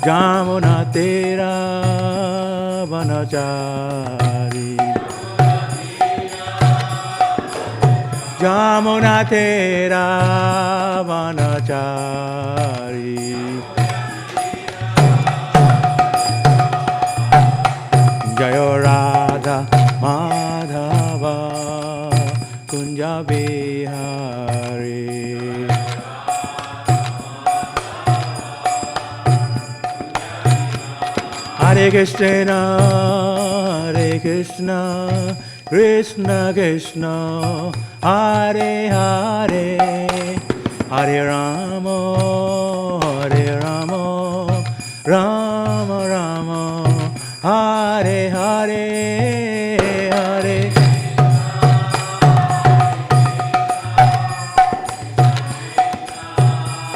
Jamuna tera vanachari. Jamuna tera vanachari. Jayo Radha Madhava Kunja Bihari. Hare Krishna, Hare Krishna, Krishna Krishna, Hare Hare, Hare Rama, Hare Rama, Rama Rama, Hare Hare, Hare.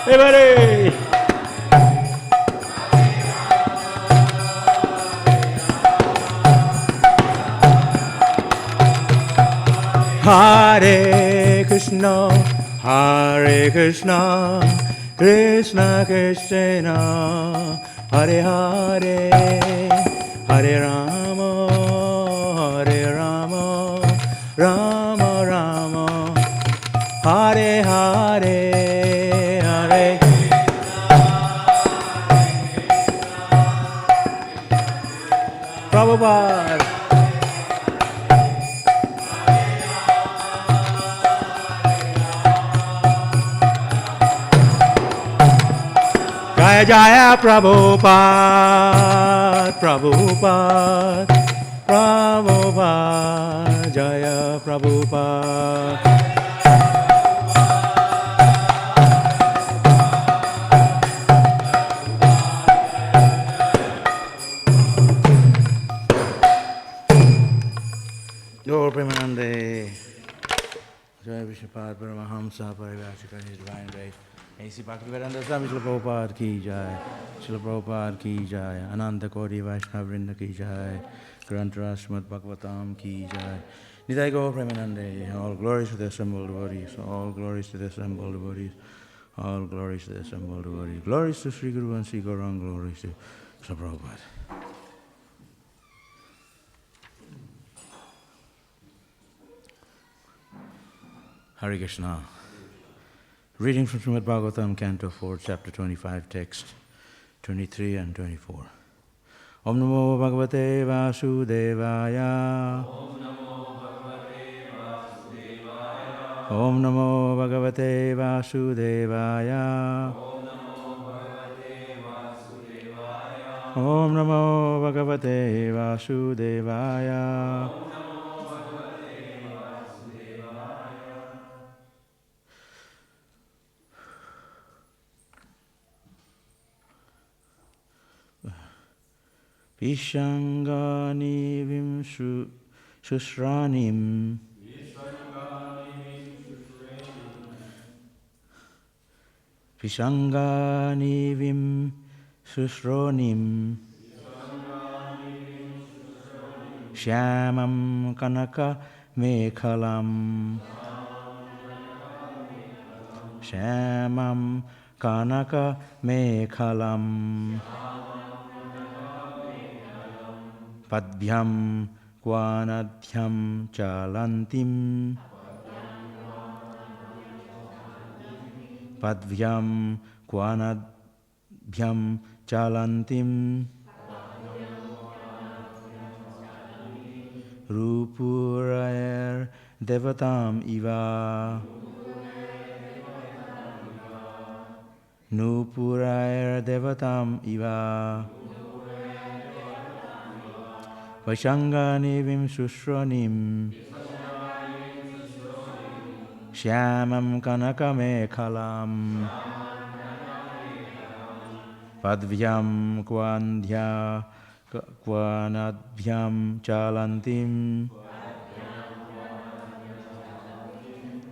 Everybody! Hare Krishna, Hare Krishna, Krishna Krishna, Hare Hare, Hare Rama, Hare Rama, Rama Rama, Hare Hare, Hare. Prabhupada. Jaya Jaya Prabhupada, Prabhupada, Prabhupada, Jaya Prabhupada. Gaur Premanande, Jaya Vishnupada Paramahamsa Parivasika, His Divine Grace. A.C. Bhaktivedanta Swami Srila Prabhupada ki jai, Srila Prabhupada ki jai, Ananta Koti Vaishnava Vrinda ki jai, Grantara Śrīmad Bhāgavatam ki jai. Nitai Gaur Premanande, all glories to the assembled devotees, all glories to the assembled devotees, all glories to the assembled devotees, glories to Sri Guru and Sri Gauranga, glories to Srila Prabhupada. Hare Krishna. Reading from Śrīmad Bhāgavatam, Canto 4, Chapter 25, Text 23 and 24. Om Namo Bhagavate Vasudevaya. Om Namo Bhagavate Vasudevaya. Om Namo Bhagavate Vasudevaya. Vishangani vim shusranim. Vishangani vim shusronim. Shyamam kanaka mekhalam. Shyamam kanaka mekhalam. Padbhyam kvanadhyam chalantim. Padbhyam kvanadhyam chalantim. Rupurayer devatam iva. Nupurayer devatam iva. Vaishangani vim shusronim. Shyamam kanakameekhalam. Padvyam kvanadhyam chalantim.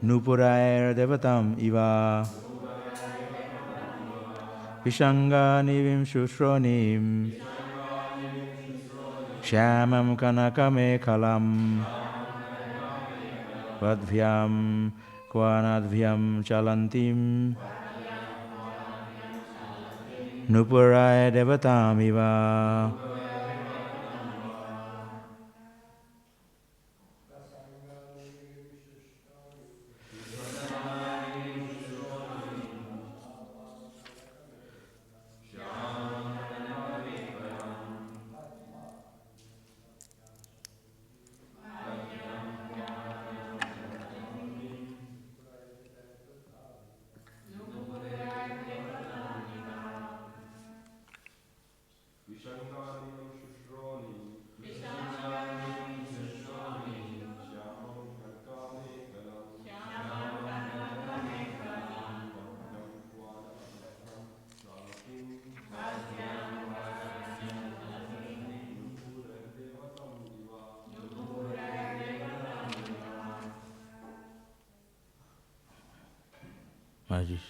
Nupurayer devatam iva. Vaishangani vim shusronim. Shyamam kanakameekhalam. Padvyam kvanadvyam chalantim. Nupurai Devatamiva. Maharaj.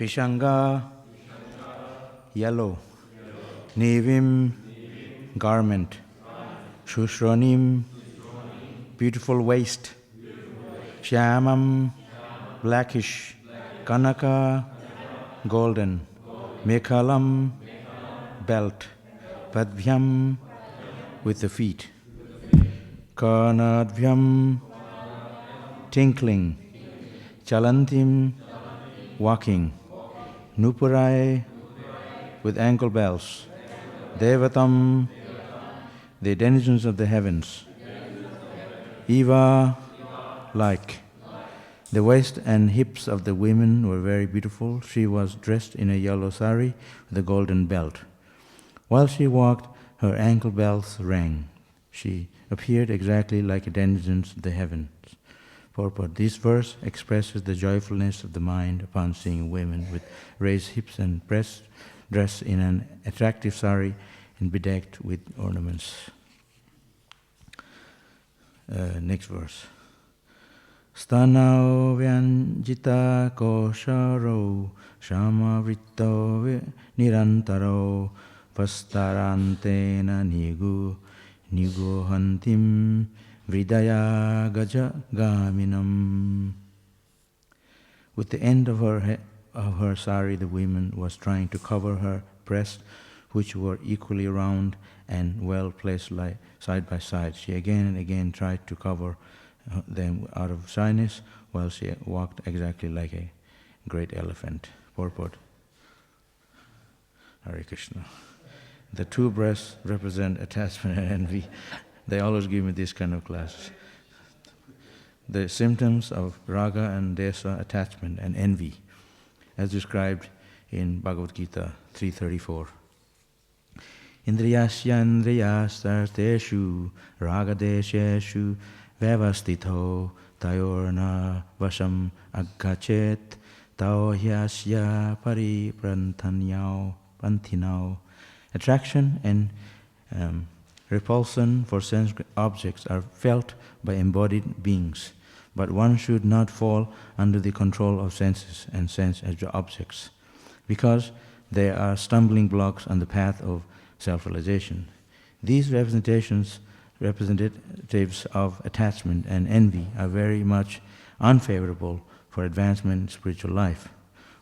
Vishanga, yellow. Nivim, garment. Shushronim, beautiful waist. Shyamam, blackish. Kanaka, golden. Mekalam, belt. Padvyam, with the feet. Karnadvyam, tinkling. Chalantim, walking. Nupurai, with ankle bells. Devatam, the denizens of the heavens. Eva, like. The waist and hips of the women were very beautiful. She was dressed in a yellow sari with a golden belt. While she walked, her ankle bells rang. She appeared exactly like a denizens of the heavens. Purport. This verse expresses the joyfulness of the mind upon seeing women with raised hips and breasts dressed in an attractive sari and bedecked with ornaments. Next verse. Stanau vyanjita kosharo shamavritto nirantaro vastarantena nigohantim Vridaya gaja gaminam. With the end of her sari, the woman was trying to cover her breasts, which were equally round and well placed side by side. She again and again tried to cover them out of shyness, while she walked exactly like a great elephant. Purport. Hare Krishna. The two breasts represent attachment and envy. They always give me this kind of classes. The symptoms of raga and desa, attachment and envy, as described in Bhagavad Gita 3:34. Indriyasya indriyasarteshu ragadesheshu vyavastito tayorna vasam agachet taohyasya panthinao. Attraction and repulsion for sense objects are felt by embodied beings, but one should not fall under the control of senses and sense objects, because they are stumbling blocks on the path of self-realization. These representatives of attachment and envy are very much unfavorable for advancement in spiritual life.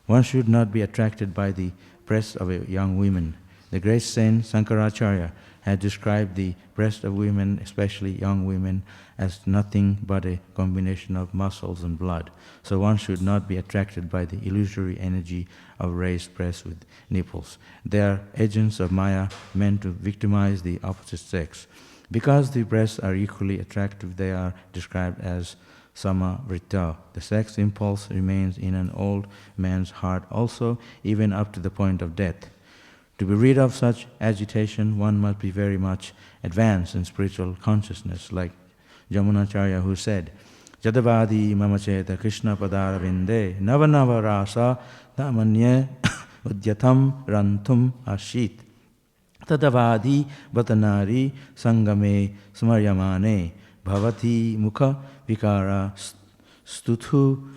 One should not be attracted by the breasts of a young woman. The great saint Shankaracharya had described the breast of women, especially young women, as nothing but a combination of muscles and blood. So one should not be attracted by the illusory energy of raised breasts with nipples. They are agents of Maya meant to victimize the opposite sex. Because the breasts are equally attractive, they are described as samavritta. The sex impulse remains in an old man's heart also, even up to the point of death. To be rid of such agitation, one must be very much advanced in spiritual consciousness, like Brahmachari, who said, Jadavadi mamacheta Krishna padaravinde navanava rasa dhamanye udyatam rantum ashit tadavadi vatanari sangame smaryamane bhavati mukha vikara stuthu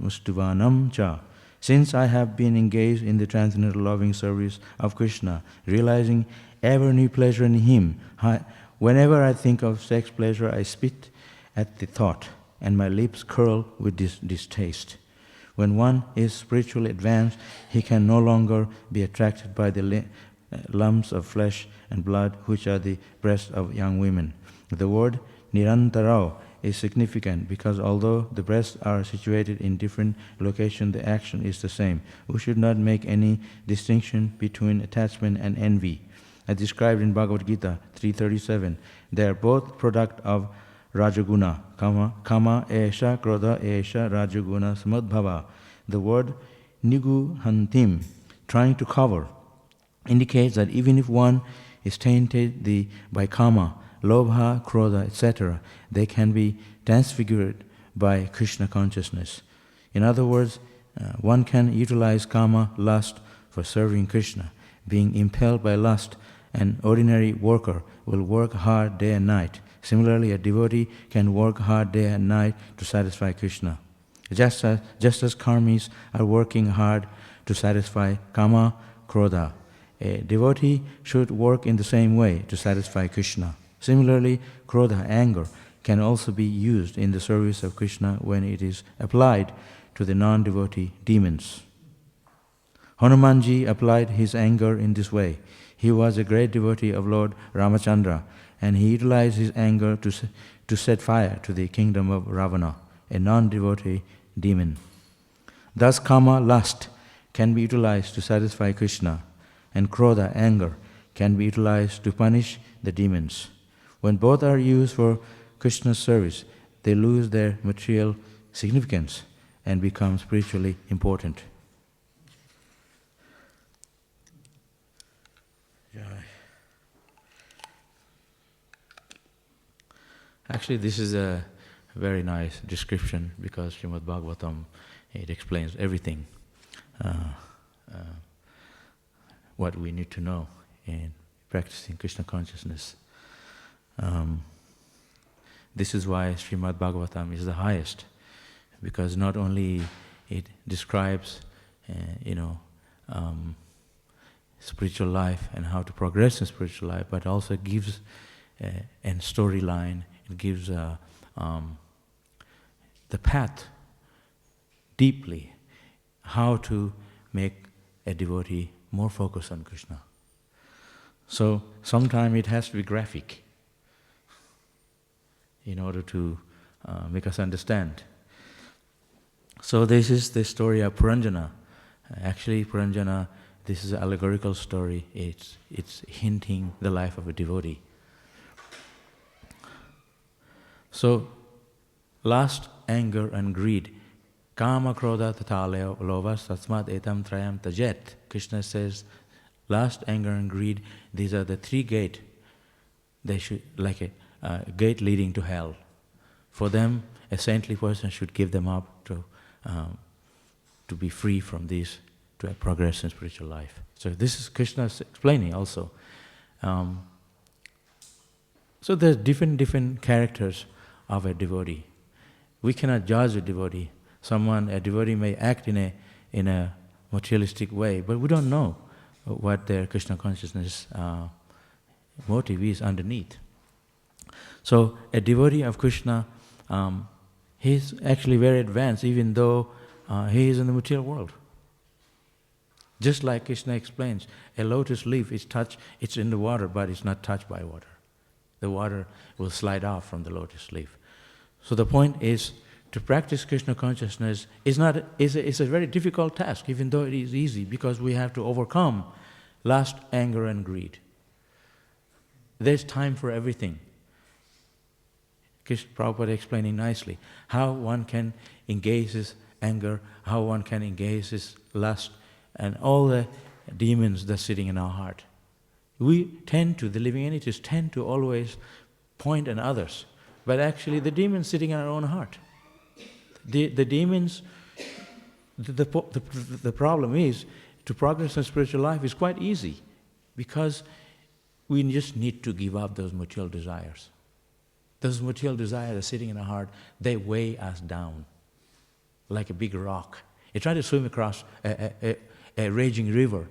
mustuvanam cha. Since I have been engaged in the transcendental loving service of Krishna, realizing ever new pleasure in Him, whenever I think of sex pleasure, I spit at the thought, and my lips curl with distaste. When one is spiritually advanced, he can no longer be attracted by the lumps of flesh and blood, which are the breasts of young women. The word nirantarao is significant because although the breasts are situated in different locations, the action is the same. We should not make any distinction between attachment and envy. As described in Bhagavad Gita 3:37, they are both product of Rajaguna, kama esha, krodha esha, Rajaguna samadbhava. The word niguhantim, trying to cover, indicates that even if one is tainted by kama, lobha, krodha, etc., they can be transfigured by Krishna consciousness. In other words, one can utilize kama, lust, for serving Krishna. Being impelled by lust, an ordinary worker will work hard day and night. Similarly, a devotee can work hard day and night to satisfy Krishna. Just as karmis are working hard to satisfy kama, krodha, a devotee should work in the same way to satisfy Krishna. Similarly, krodha, anger, can also be used in the service of Krishna when it is applied to the non-devotee demons. Hanumanji applied his anger in this way. He was a great devotee of Lord Ramachandra, and he utilized his anger to set fire to the kingdom of Ravana, a non-devotee demon. Thus, kama, lust, can be utilized to satisfy Krishna, and krodha, anger, can be utilized to punish the demons. When both are used for Krishna's service, they lose their material significance and become spiritually important. Actually, this is a very nice description because Śrīmad Bhāgavatam, it explains everything what we need to know in practicing Krishna consciousness. This is why Śrīmad Bhāgavatam is the highest, because not only it describes, spiritual life and how to progress in spiritual life, but also gives a storyline. It gives the path deeply, how to make a devotee more focused on Krishna. So sometimes it has to be graphic in order to make us understand. So this is the story of Puranjana. Actually, Puranjana, this is an allegorical story. It's hinting the life of a devotee. So, lust, anger, and greed. Kama, krodha, tata, lova, satsmat, etam, trayam, tajet. Krishna says, lust, anger, and greed, these are the three gates. They should, like a gate leading to hell. For them, a saintly person should give them up to be free from these, to progress in spiritual life. So this is Krishna's explaining also. So there's different characters of a devotee. We cannot judge a devotee. A devotee may act in a materialistic way, but we don't know what their Krishna consciousness motive is underneath. So a devotee of Krishna, he's actually very advanced, even though he is in the material world. Just like Krishna explains, a lotus leaf is it's in the water, but it's not touched by water. The water will slide off from the lotus leaf. So the point is, to practice Krishna consciousness is a very difficult task, even though it is easy, because we have to overcome lust, anger, and greed. There's time for everything. Prabhupada explaining nicely how one can engage his anger, how one can engage his lust, and all the demons that's sitting in our heart. We tend to, the living entities tend to always point at others, but actually the demons sitting in our own heart. The demons, the problem is, to progress in spiritual life is quite easy, because we just need to give up those material desires. Those material desires are sitting in our heart, they weigh us down like a big rock. You try to swim across a raging river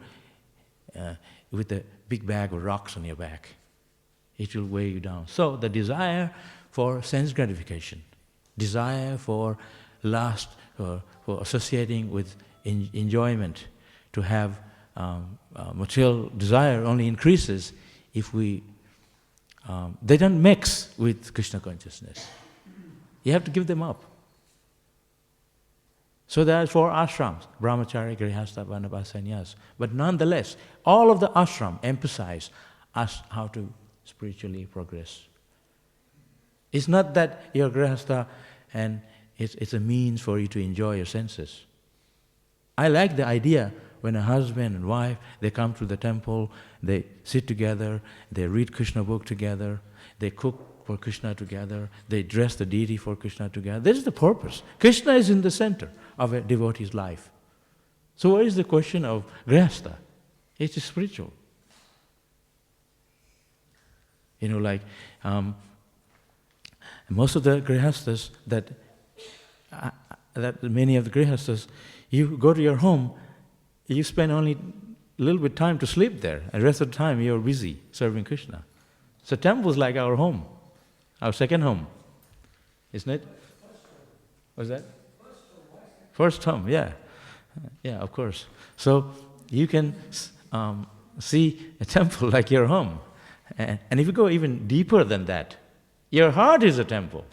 with a big bag of rocks on your back. It will weigh you down. So the desire for sense gratification, desire for lust, for associating with enjoyment, to have material desire only increases if we, they don't mix with Krishna consciousness. You have to give them up. So there are 4 ashrams, Brahmachari, Grihastha, Vanapasa, Sannyas. But nonetheless, all of the ashram emphasize us how to spiritually progress. It's not that you're Grihastha and it's a means for you to enjoy your senses. I like the idea when a husband and wife, they come to the temple, they sit together, they read Krishna book together, they cook for Krishna together, they dress the deity for Krishna together. This is the purpose. Krishna is in the center of a devotee's life. So what is the question of grihastha? It is spiritual. You know, like most of the grihasthas that many of the grihasthas, you go to your home, you spend only a little bit of time to sleep there, and the rest of the time you're busy serving Krishna. So temple is like our home, our second home, isn't it? What's that? First home, yeah. Yeah, of course. So you can see a temple like your home. And if you go even deeper than that, your heart is a temple.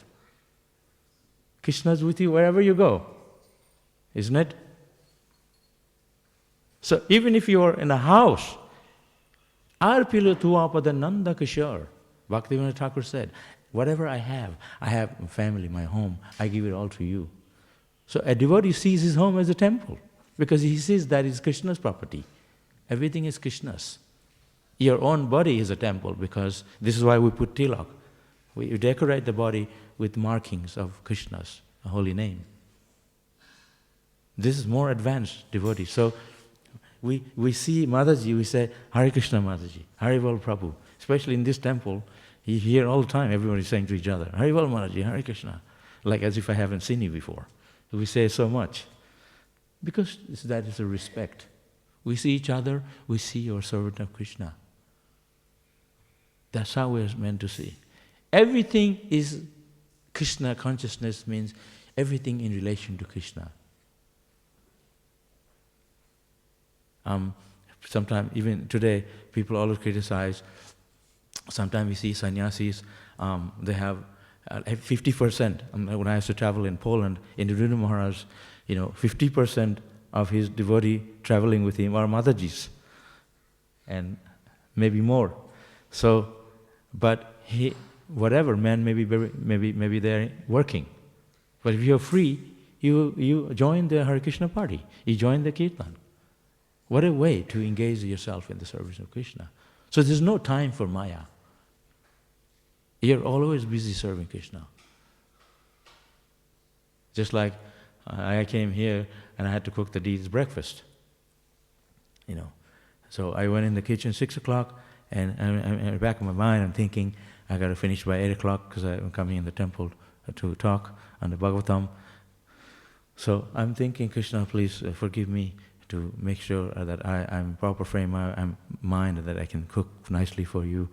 Krishna's with you wherever you go, isn't it? So even if you are in a house, Arpila tuapada nanda kishore, Bhaktivedanta Thakur said, whatever I have my family, my home, I give it all to you. So a devotee sees his home as a temple, because he sees that is Krishna's property. Everything is Krishna's. Your own body is a temple, because this is why we put tilak. We decorate the body with markings of Krishna's holy name. This is more advanced devotee. So we see Mataji, we say, Hare Krishna Mataji, Hare Bol Prabhu. Especially in this temple, you hear all the time everybody saying to each other, Hare Bol Mataji, Hare Krishna. Like as if I haven't seen you before. We say so much. Because that is a respect. We see each other, we see your servant of Krishna. That's how we're meant to see. Everything is Krishna consciousness, means everything in relation to Krishna. Sometimes, even today, people always criticize. Sometimes we see sannyasis, they have 50%. When I used to travel in Poland, in Rudra Maharaj, 50% of his devotee traveling with him are Matajis, and maybe more. So, but whatever, man maybe they're working. But if you're free, you join the Hare Krishna party. You join the kirtan. What a way to engage yourself in the service of Krishna. So there's no time for Maya. You're always busy serving Krishna. Just like I came here and I had to cook the deity's breakfast. So I went in the kitchen 6 o'clock, and in the back of my mind I'm thinking, I got to finish by 8 o'clock because I'm coming in the temple to talk on the Bhagavatam. So I'm thinking, Krishna, please forgive me to make sure that I'm proper frame of mind, that I can cook nicely for you.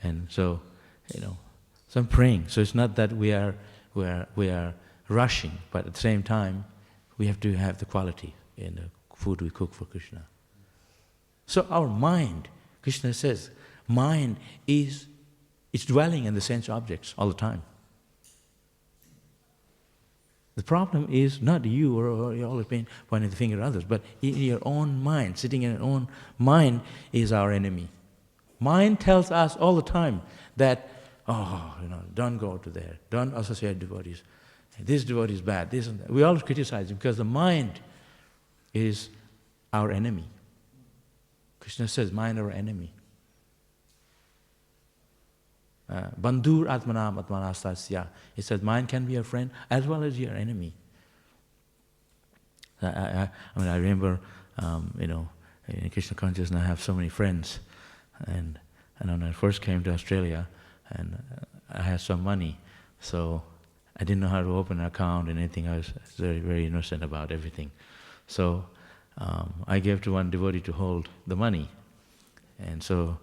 And so, so I'm praying. So it's not that we are rushing, but at the same time, we have to have the quality in the food we cook for Krishna. So our mind, Krishna says, mind it's dwelling in the sense objects all the time. The problem is not you or you're always pointing the finger at others, but in your own mind, sitting in your own mind is our enemy. Mind tells us all the time that oh, don't go to there, don't associate devotees. This devotee is bad, this and that. We always criticize him because the mind is our enemy. Krishna says, mind our enemy. Bandhur atmanam atmanastasya. He says, mind can be your friend as well as your enemy. I remember, in Krishna consciousness, I have so many friends. And when I first came to Australia, and I had some money, so I didn't know how to open an account and anything. I was very, very innocent about everything. So I gave to one devotee to hold the money. And so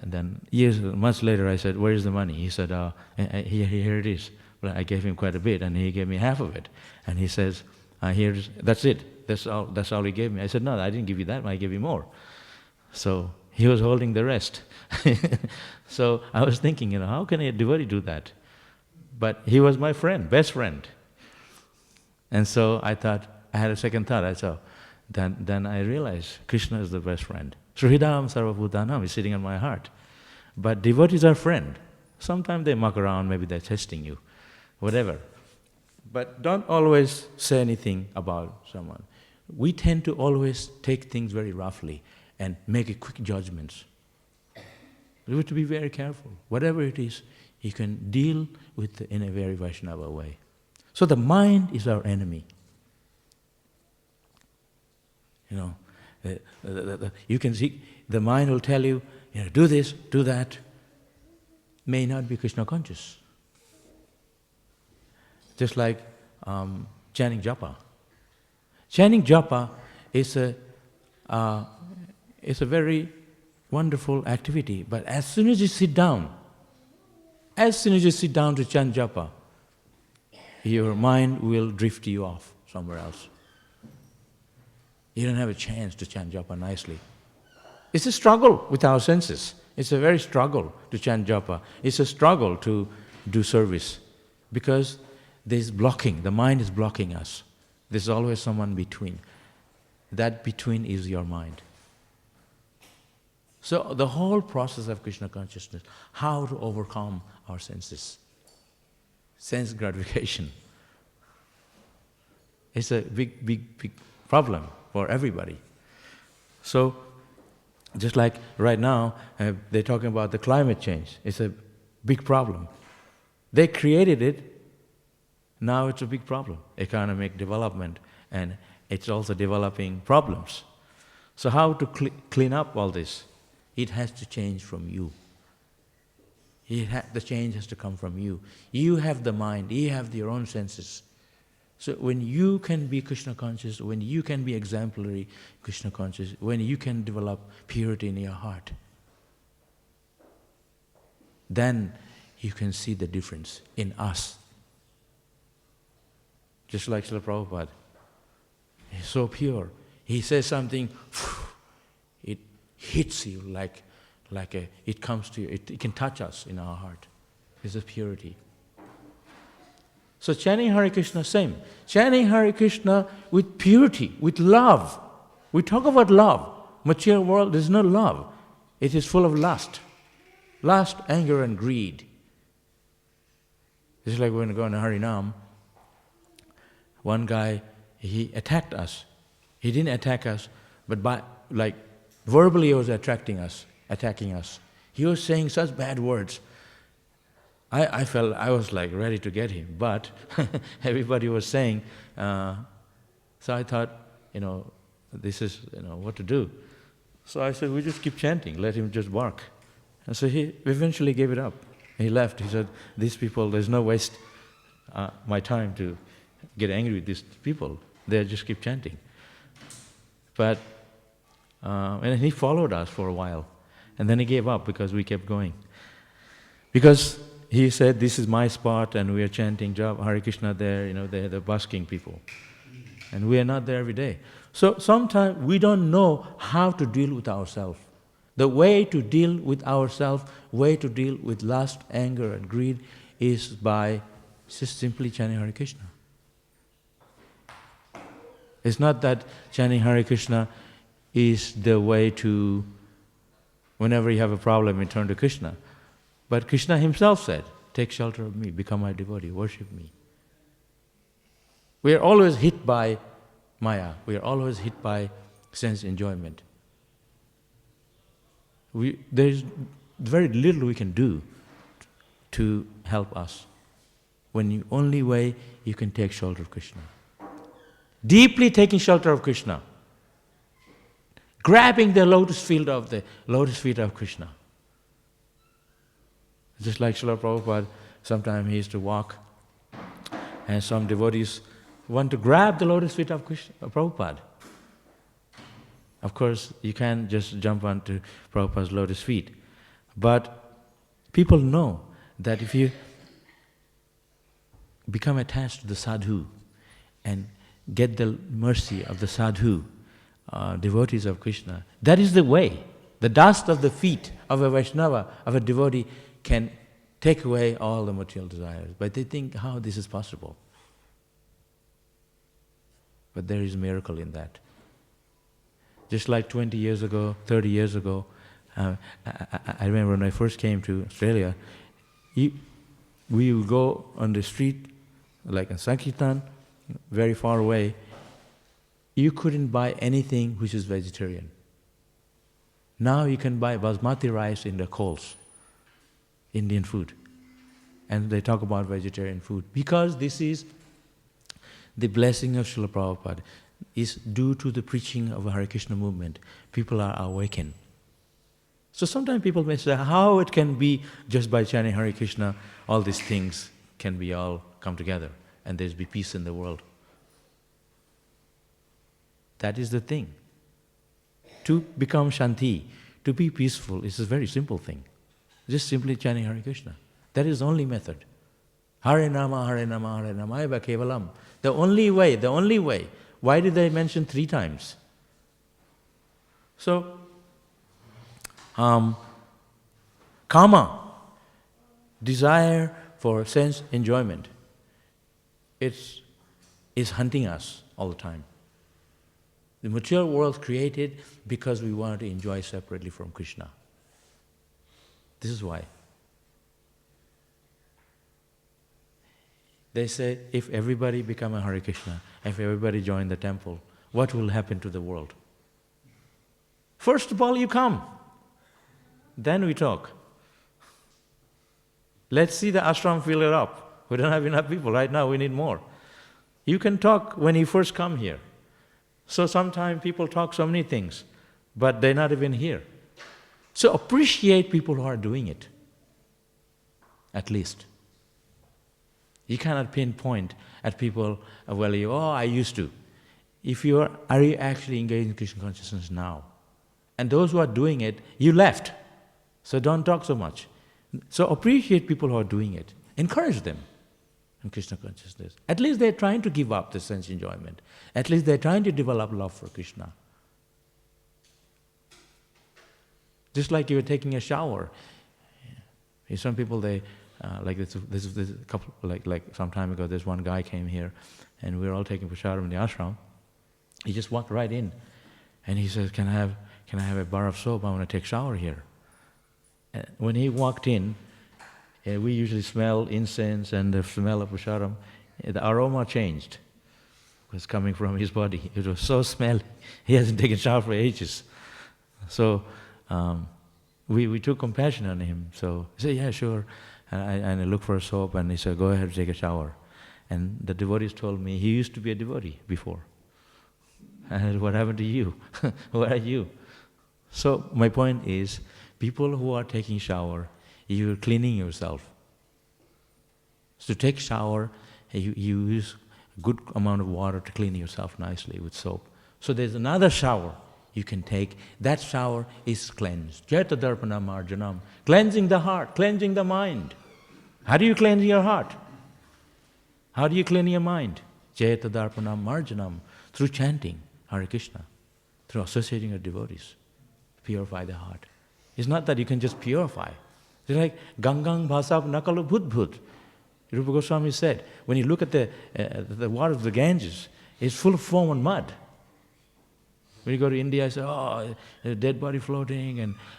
then months later, I said, "Where is the money?" He said, "Here it is." But I gave him quite a bit, and he gave me half of it. And he says, "That's it. That's all he gave me." I said, "No, I didn't give you that. I gave you more." So he was holding the rest. So I was thinking, how can a devotee do that? But he was my friend, best friend. And so I had a second thought. Then I realized Krishna is the best friend. Srihidam Sarvabhutanam is sitting on my heart. But devotees are friend. Sometimes they muck around, maybe they're testing you, whatever. But don't always say anything about someone. We tend to always take things very roughly and make quick judgments. We have to be very careful. Whatever it is, you can deal with it in a very Vaishnava way. So the mind is our enemy. You can see, the mind will tell you, do this, do that. May not be Krishna conscious. Just like chanting japa. Chanting japa is a very wonderful activity, but as soon as you sit down to chant japa, your mind will drift you off somewhere else. You don't have a chance to chant japa nicely. It's a struggle with our senses. It's a very struggle to chant japa. It's a struggle to do service because there's blocking. The mind is blocking us. There's always someone between. That between is your mind. So the whole process of Krishna consciousness, how to overcome our senses, sense gratification, it's a big problem for everybody. So just like right now, they're talking about the climate change. It's a big problem. They created it, now it's a big problem. Economic development, and it's also developing problems. So how to clean up all this? It has to change from you. The change has to come from you. You have the mind, you have your own senses. So when you can be Krishna conscious, when you can be exemplary Krishna conscious, when you can develop purity in your heart, then you can see the difference in us. Just like Srila Prabhupada. He's so pure. He says something, it hits you it comes to you. It can touch us in our heart. It's a purity. So chanting Hare Krishna, same. Chanting Hare Krishna with purity, with love. We talk about love. Mature world, there's no love. It is full of lust. Lust, anger, and greed. It's like when we go in Harinam, one guy, he attacked us. He didn't attack us, but verbally he was attacking us. He was saying such bad words. I felt I was ready to get him, but everybody was saying, so I thought, this is what to do. So I said, we just keep chanting, let him just bark. And so he eventually gave it up. He left. He said, these people, there's no waste my time to get angry with these people. They just keep chanting. But and he followed us for a while, and then he gave up because we kept going. Because he said, this is my spot, and we are chanting Hare Krishna there, they're the busking people. And we are not there every day. So sometimes we don't know how to deal with ourselves. The way to deal with ourselves, way to deal with lust, anger, and greed is by just simply chanting Hare Krishna. It's not that chanting Hare Krishna is the way to, whenever you have a problem, you turn to Krishna. But Krishna himself said, take shelter of me, become my devotee, worship me. We are always hit by Maya. We are always hit by sense enjoyment. There is very little we can do to help us. When the only way you can take shelter of Krishna. Deeply taking shelter of Krishna. Grabbing the lotus feet of Krishna. Just like Srila Prabhupada, sometimes he used to walk, and some devotees want to grab the lotus feet of Prabhupada. Of course, you can't just jump onto Prabhupada's lotus feet. But people know that if you become attached to the sadhu and get the mercy of the sadhu, devotees of Krishna, that is the way. The dust of the feet of a Vaishnava, of a devotee, can take away all the material desires. But they think, how this is possible? But there is a miracle in that. Just like 20 years ago, 30 years ago, I remember when I first came to Australia, we would go on the street, like in Sankirtan, very far away, you couldn't buy anything which is vegetarian. Now you can buy basmati rice in the coals, Indian food. And they talk about vegetarian food. Because this is the blessing of Srila Prabhupada, is due to the preaching of the Hare Krishna movement. People are awakened. So sometimes people may say, how it can be just by chanting Hare Krishna, all these things can be all come together and there's be peace in the world. That is the thing. To become Shanti, to be peaceful, is a very simple thing. Just simply chanting Hare Krishna. That is the only method. Hare Nama, Hare Nama, Hare Nama, Eva Kevalam. The only way. Why did they mention 3 times? So, Kama, desire for sense enjoyment, is hunting us all the time. The material world created because we wanted to enjoy separately from Krishna. This is why. They say, if everybody become a Hare Krishna, if everybody join the temple, what will happen to the world? First of all, you come. Then we talk. Let's see the ashram fill it up. We don't have enough people right now, we need more. You can talk when you first come here. So sometimes people talk so many things, but they're not even here. So appreciate people who are doing it, at least. You cannot pinpoint at people, I used to. Are you actually engaged in Krishna consciousness now? And those who are doing it, you left. So don't talk so much. So appreciate people who are doing it. Encourage them in Krishna consciousness. At least they're trying to give up the sense enjoyment. At least they're trying to develop love for Krishna. Just like you're taking a shower. Some people, like this a couple, like some time ago, this one guy came here, and we were all taking prasadam in the ashram. He just walked right in, and he says, "Can I have a bar of soap? I want to take a shower here." And when he walked in, we usually smell incense and the smell of prasadam. The aroma changed. It was coming from his body. It was so smelly. He hasn't taken a shower for ages. So we took compassion on him. So he said, "Yeah, sure." And I looked for a soap, and he said, "Go ahead, take a shower." And the devotees told me, he used to be a devotee before. And I said, "What happened to you? Where are you?" So my point is, people who are taking shower, you're cleaning yourself. So to take shower, you use a good amount of water to clean yourself nicely with soap. So there's another shower you can take. That shower is cleansed. Jeta darpanam marjanam. Cleansing the heart, cleansing the mind. How do you cleanse your heart? How do you clean your mind? Jeta darpanam marjanam. Through chanting Hare Krishna, through associating with devotees. Purify the heart. It's not that you can just purify. It's like Gangang Bhasab Nakalu Bhut. Rupa Goswami said, when you look at the water of the Ganges, it's full of foam and mud. When you go to India, I say, there's a dead body floating,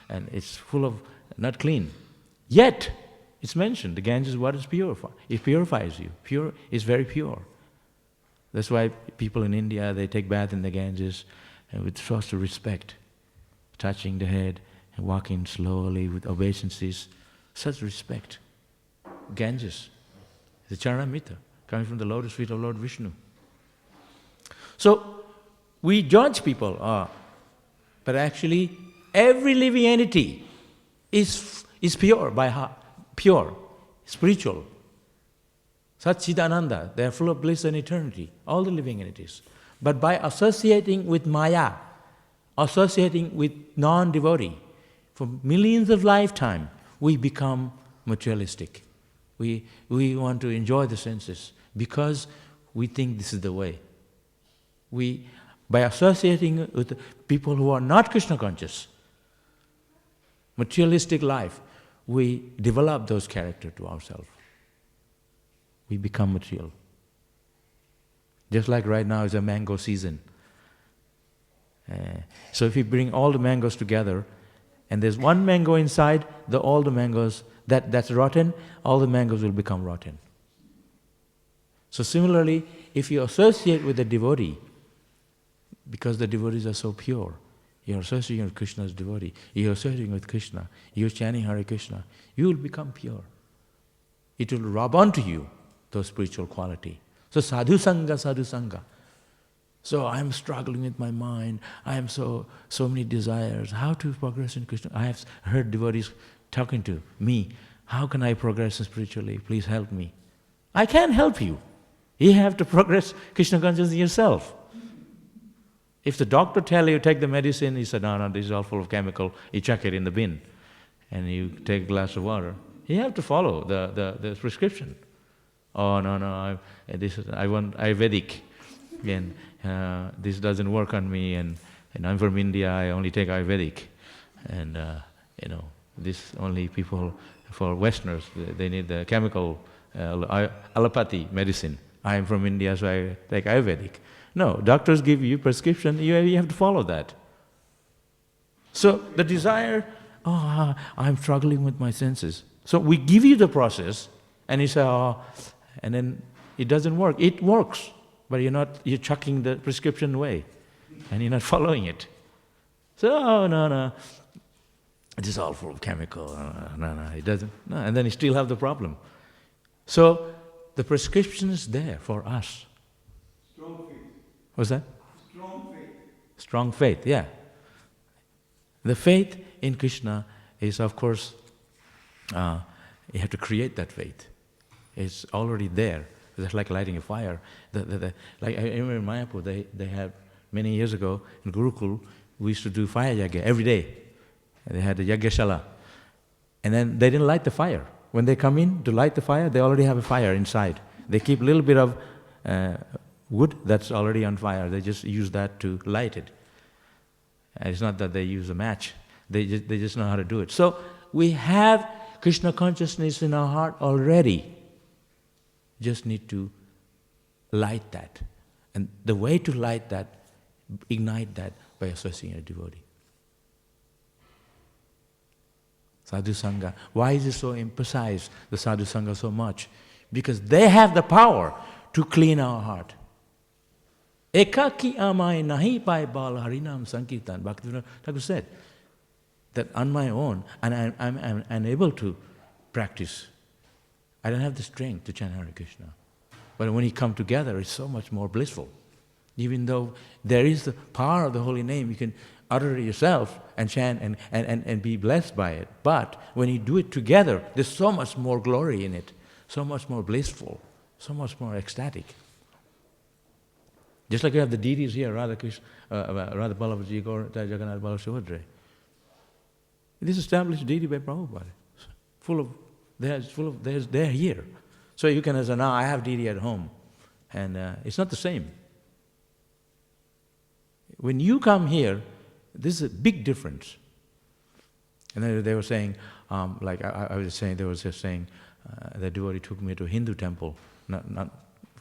and it's full of, not clean. Yet, it's mentioned, the Ganges is what is purified. It purifies you. Pure is very pure. That's why people in India, they take bath in the Ganges and with such respect, touching the head and walking slowly with obeisances, such respect. Ganges, the Charanamrita, coming from the lotus feet of Lord Vishnu. So, we judge people, but actually every living entity is pure by heart, pure, spiritual. Satchidananda, they are full of bliss and eternity, all the living entities. But by associating with Maya, associating with non-devotee, for millions of lifetimes, we become materialistic. We want to enjoy the senses because we think this is the way. By associating with people who are not Krishna conscious, materialistic life, we develop those characters to ourselves. We become material. Just like right now is a mango season. So if you bring all the mangoes together, and there's one mango inside, all the mangoes, that's rotten, all the mangoes will become rotten. So similarly, if you associate with a devotee, because the devotees are so pure, you're associating with Krishna's devotee, you're associating with Krishna, you're chanting Hare Krishna, you will become pure. It will rub onto you those spiritual quality. So sadhu sangha. So I'm struggling with my mind, I have so many desires, how to progress in Krishna? I have heard devotees talking to me, how can I progress spiritually? Please help me. I can't help you. You have to progress Krishna consciousness yourself. If the doctor tell you take the medicine, he said, no, this is all full of chemical, you chuck it in the bin, and you take a glass of water, you have to follow the prescription. Oh, no, I want Ayurvedic, and this doesn't work on me, and I'm from India, I only take Ayurvedic. And, this only people, for Westerners, they need the chemical allopathy medicine. I'm from India, so I take Ayurvedic. No, doctors give you prescription, you have to follow that. So the desire, I'm struggling with my senses. So we give you the process, and you say, and then it doesn't work. It works, but you're chucking the prescription away, and you're not following it. So, no, it is all full of chemical, no, it doesn't, no, and then you still have the problem. So the prescription is there for us. Strong faith. What's that? Strong faith. Strong faith, yeah. The faith in Krishna is, of course, you have to create that faith. It's already there. It's like lighting a fire. Like I remember in Mayapur, they had, many years ago, in Gurukul, we used to do fire yagya every day. They had a yagyashala. And then they didn't light the fire. When they come in to light the fire, they already have a fire inside. They keep a little bit of wood that's already on fire. They just use that to light it. And it's not that they use a match. They just know how to do it. So we have Krishna consciousness in our heart already. Just need to light that. And the way to light that, ignite that, by associating a devotee. Sadhu Sangha. Why is it so emphasized, the Sadhu Sangha, so much? Because they have the power to clean our heart. Ekaki amai nahi pai bal harinam sankirtan. Bhaktivedanta Thakur said that on my own, and I'm unable to practice. I don't have the strength to chant Hare Krishna. But when you come together, it's so much more blissful. Even though there is the power of the holy name, you can utter it yourself and chant and be blessed by it. But when you do it together, there's so much more glory in it, so much more blissful, so much more ecstatic. Just like you have the deities here, Radha Ballabhaji, Gaur, Jagannath, Balav, Subhadra. It is established deity by Prabhupada. They're here. So you can say, now I have deity at home. And it's not the same. When you come here, this is a big difference. And then they were saying, like I was saying, they were just saying, the devotee took me to a Hindu temple, not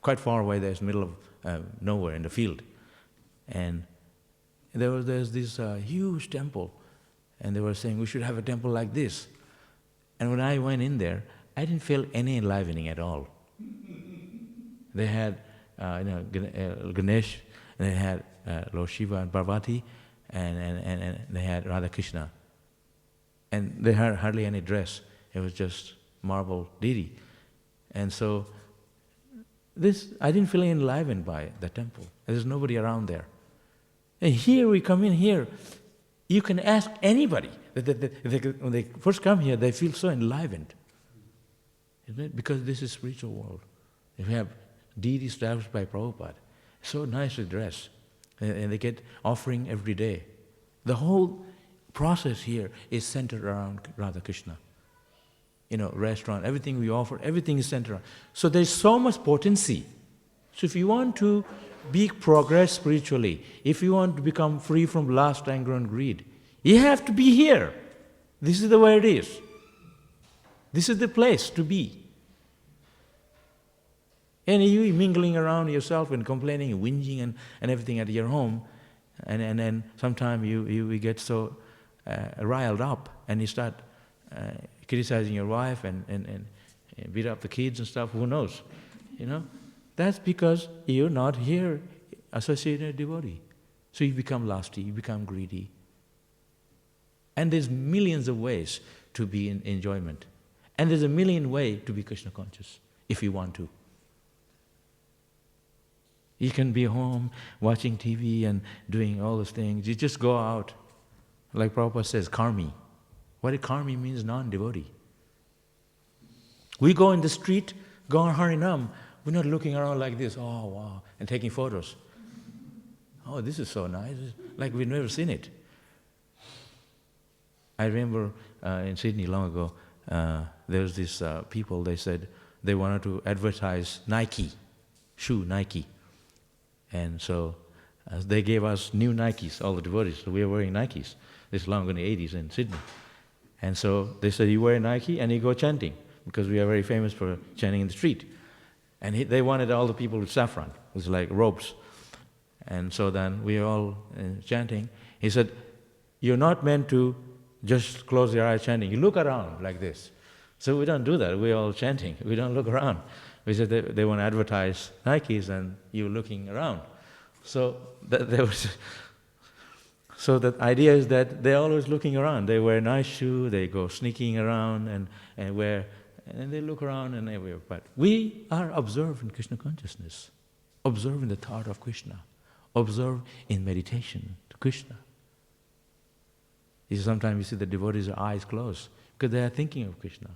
quite far away. There's middle of nowhere in the field, and there's this huge temple, and they were saying we should have a temple like this. And when I went in there, I didn't feel any enlivening at all. They had Ganesh, and they had Lord Shiva and Parvati, and they had Radha Krishna. And they had hardly any dress. It was just marble deity. And so I didn't feel enlivened by the temple. There's nobody around there. And here we come in here, you can ask anybody. When they first come here, they feel so enlivened. Isn't it? Because this is spiritual world. We have deity established by Prabhupada. So nicely dressed. And they get offering every day. The whole process here is centered around Radha Krishna. Restaurant, everything we offer, everything is centered around. So there's so much potency. So if you want to progress spiritually, if you want to become free from lust, anger and greed, you have to be here. This is the way it is. This is the place to be. And you mingling around yourself and complaining and whinging and everything at your home, and then sometimes you get so riled up and you start criticizing your wife and beat up the kids and stuff, who knows? That's because you're not here associated with devotee. So you become lusty, you become greedy. And there's millions of ways to be in enjoyment. And there's a million ways to be Krishna conscious, if you want to. You can be home watching TV and doing all those things. You just go out. Like Prabhupada says, karmi. What a karmi means non-devotee. We go in the street, go on Harinam, we're not looking around like this, oh wow, and taking photos. Oh, this is so nice, like we've never seen it. I remember in Sydney long ago, there was these people, they said they wanted to advertise Nike, shoe Nike. And so they gave us new Nikes, all the devotees, so we were wearing Nikes. This is long in the 80s in Sydney. And so they said, you wear Nike and you go chanting, because we are very famous for chanting in the street. And they wanted all the people with saffron, it was like robes. And so then we are all chanting. He said, you're not meant to just close your eyes chanting. You look around like this. So we don't do that. We're all chanting. We don't look around. We said they want to advertise Nikes and you're looking around. So so the idea is that they're always looking around. They wear nice shoes, they go sneaking around and they look around and everywhere. But we are observing Krishna consciousness, observing the thought of Krishna, observe in meditation to Krishna. Sometimes you see the devotees' eyes closed because they are thinking of Krishna.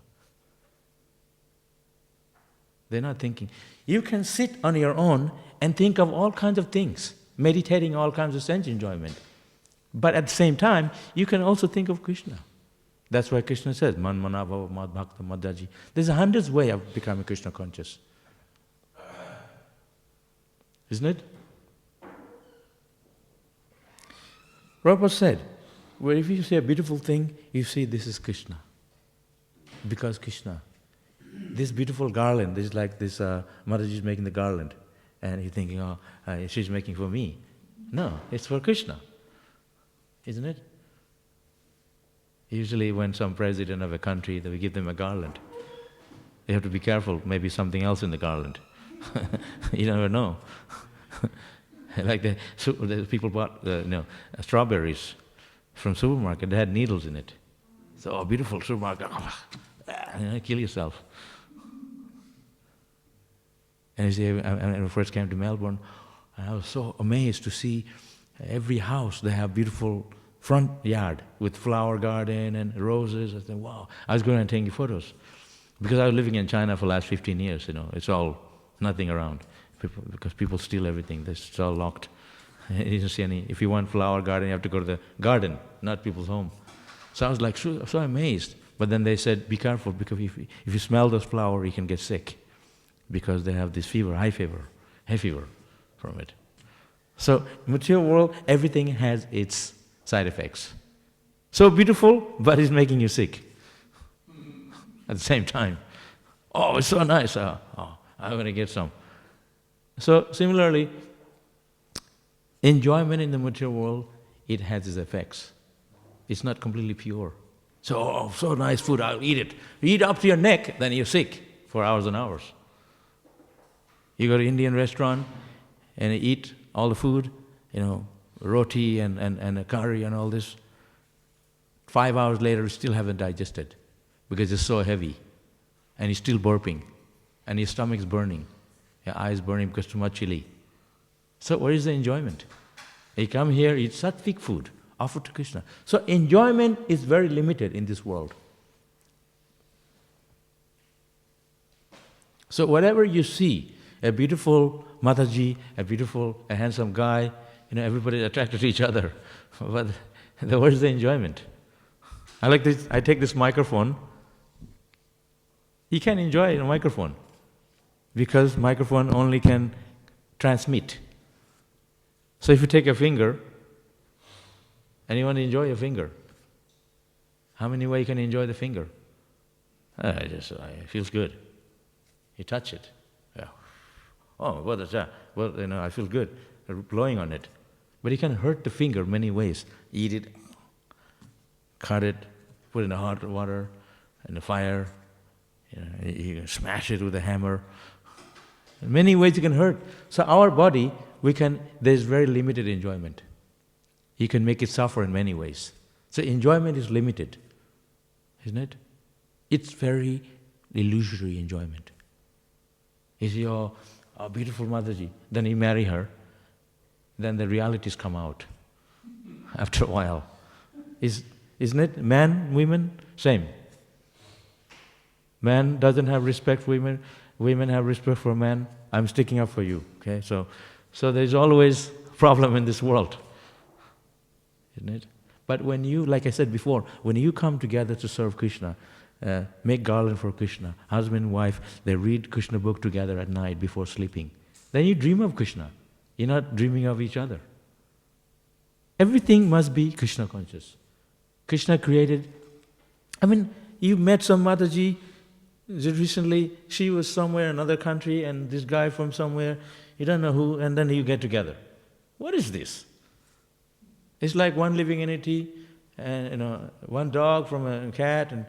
They're not thinking. You can sit on your own and think of all kinds of things, meditating all kinds of sense enjoyment. But at the same time, you can also think of Krishna. That's why Krishna says, Man mana bhava mad bhakta madhyaji. There's 100 ways of becoming Krishna conscious. Isn't it? Prabhupada said, well, if you see a beautiful thing, you see this is Krishna. Because Krishna. This beautiful garland, this is like this Mataji is making the garland. And you're thinking, oh, she's making for me. No, it's for Krishna. Isn't it? Usually when some president of a country, we give them a garland. You have to be careful, maybe something else in the garland. You never know. Like the people bought strawberries from supermarket, they had needles in it. So, oh, beautiful supermarket, kill yourself. And you see, I first came to Melbourne, and I was so amazed to see every house, they have beautiful front yard with flower garden and roses. I said, wow. I was going and taking photos. Because I was living in China for the last 15 years, it's all, nothing around. Because people steal everything, it's all locked. You don't see any, if you want flower garden, you have to go to the garden, not people's home. So I was like so amazed. But then they said, be careful, because if you smell those flowers, you can get sick. Because they have this fever, hay fever from it. So, material world, everything has its side effects. So beautiful, but it's making you sick. At the same time. Oh, it's so nice. I'm going to get some. So, similarly, enjoyment in the material world, it has its effects. It's not completely pure. So, oh, so nice food, I'll eat it. You eat up to your neck, then you're sick for hours and hours. You go to an Indian restaurant and you eat all the food, roti and a curry and all this. 5 hours later, you still haven't digested because it's so heavy. And you're still burping. And your stomach's burning. Your eyes burning because too much chili. So where is the enjoyment? You come here, eat sattvic food, offered to Krishna. So enjoyment is very limited in this world. So whatever you see, a beautiful Mataji, a handsome guy, everybody is attracted to each other. But where is the enjoyment? I like this. I take this microphone. You can enjoy a microphone because microphone only can transmit. So if you take a finger and you want to enjoy your finger, how many ways you can enjoy the finger? It feels good. You touch it. Yeah. Oh, what is that? Well, I feel good blowing on it. But you can hurt the finger many ways. Eat it, cut it, put it in the hot water, in the fire. You can smash it with a hammer. In many ways you can hurt. So our body, there's very limited enjoyment. You can make it suffer in many ways. So enjoyment is limited, isn't it? It's very illusory enjoyment. You see, oh, beautiful Mataji, then you marry her, then the realities come out after a while. Isn't it? Man, women, same. Man doesn't have respect for women, women have respect for men. I'm sticking up for you, okay? So there's always a problem in this world, isn't it? But when you, like I said before, when you come together to serve Krishna, make garland for Krishna, husband and wife, they read Krishna book together at night before sleeping. Then you dream of Krishna. You're not dreaming of each other. Everything must be Krishna conscious. Krishna created, you met some Mataji recently, she was somewhere in another country and this guy from somewhere, you don't know who, and then you get together. What is this? It's like one living entity, and one dog from a cat, and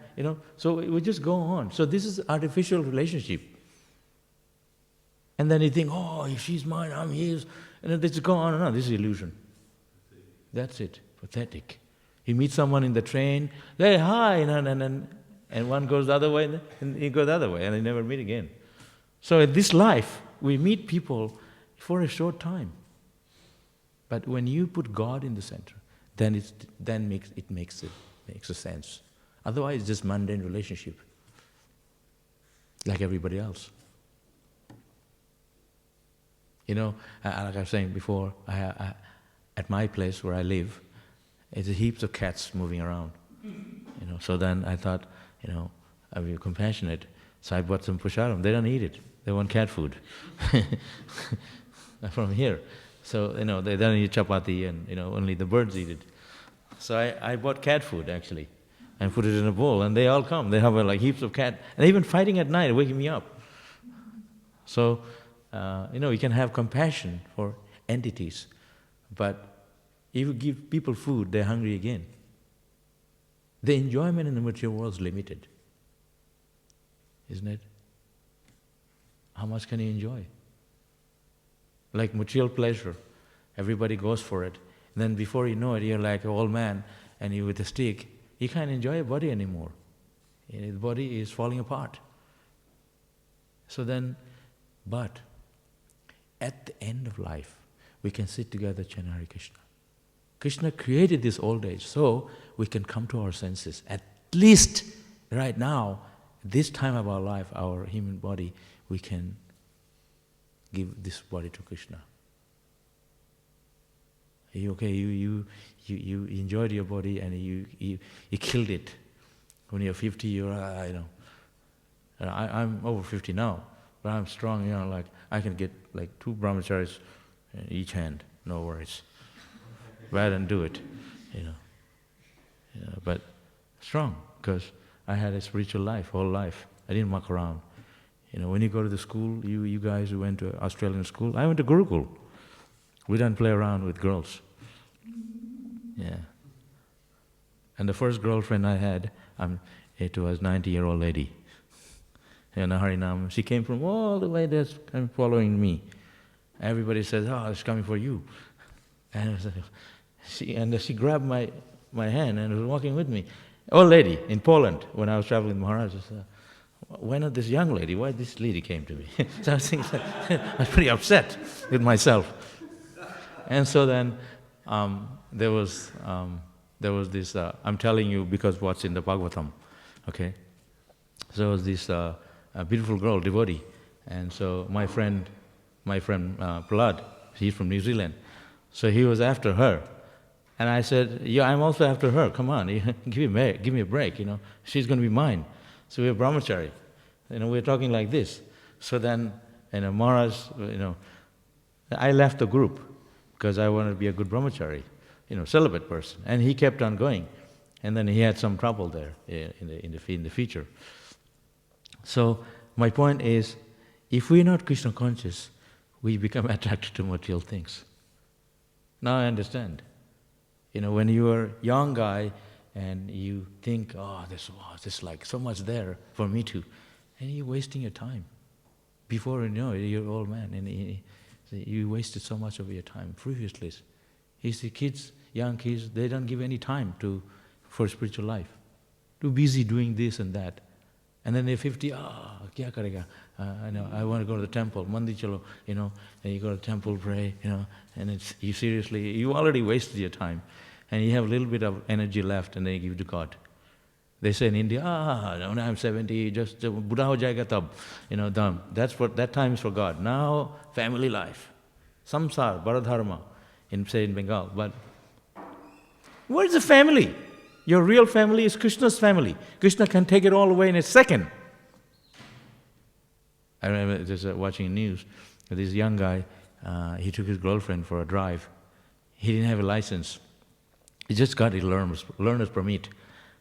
so we just go on. So this is artificial relationship. And then you think, oh, if she's mine, I'm his, and then they just go on and on. This is illusion. That's it. Pathetic. You meet someone in the train, they hi, and one goes the other way, and you go the other way, and they never meet again. So in this life, we meet people for a short time. But when you put God in the center, then it makes a sense. Otherwise, it's just mundane relationship, like everybody else. Like I was saying before, at my place where I live, there's heaps of cats moving around. So then I thought, I'll be compassionate. So I bought some pusharam. They don't eat it. They want cat food from here. So, they don't eat chapati and, only the birds eat it. So I bought cat food, actually, and put it in a bowl, and they all come. They have heaps of cat, and even fighting at night, waking me up. So, you can have compassion for entities, but if you give people food, they're hungry again. The enjoyment in the material world is limited, isn't it? How much can you enjoy? Like material pleasure, everybody goes for it. And then before you know it, you're like an old man, and you with a stick, you can't enjoy your body anymore. The body is falling apart. So then, but at the end of life, we can sit together, chant Hare Krishna. Krishna created this old age so we can come to our senses. At least right now, this time of our life, our human body, we can give this body to Krishna. Okay, you enjoyed your body and you killed it. When you're 50, I'm over 50 now, but I'm strong, I can get 2 brahmacharis in each hand, no worries. But I didn't do it, but strong, because I had a spiritual life, whole life. I didn't muck around. When you go to the school, you guys who went to Australian school, I went to Gurukul. We don't play around with girls. Yeah. And the first girlfriend I had, It was 90-year-old lady. And Harinam, she came from all the way there, following me. Everybody says, "Oh, it's coming for you." And she grabbed my hand and was walking with me. Old lady in Poland, when I was traveling with Maharaj, I said, "Why not this young lady? Why this lady came to me?" So I was thinking, I was pretty upset with myself. And so then there was this, I'm telling you because what's in the Bhagavatam, okay? So there was this a beautiful girl, devotee, and so my friend Prabhupada, he's from New Zealand, so he was after her. And I said, "Yeah, I'm also after her, come on, give me a break, she's going to be mine." So we're Brahmachari, we're talking like this. So then, Maharaj, I left the group because I wanted to be a good Brahmachari, celibate person. And he kept on going. And then he had some trouble there in the future. So my point is, if we're not Krishna conscious, we become attracted to material things. Now I understand. When you are a young guy and you think, there's like so much there for me to, and you're wasting your time. Before you know it, you're an old man, and you wasted so much of your time previously. You see young kids, they don't give any time for spiritual life. Too busy doing this and that. And then they're 50, kya karega? I want to go to the temple, mandi chalo, and you go to the temple, pray, and you already wasted your time. And you have a little bit of energy left, and then you give to God. They say in India, now I'm 70, just Buddha ho jayega tab, dam. That time is for God. Now, family life, samsara, baradharma, in Bengal. But what is the family? Your real family is Krishna's family. Krishna can take it all away in a second. I remember just watching news, this young guy, he took his girlfriend for a drive. He didn't have a license. He just got a learner's permit.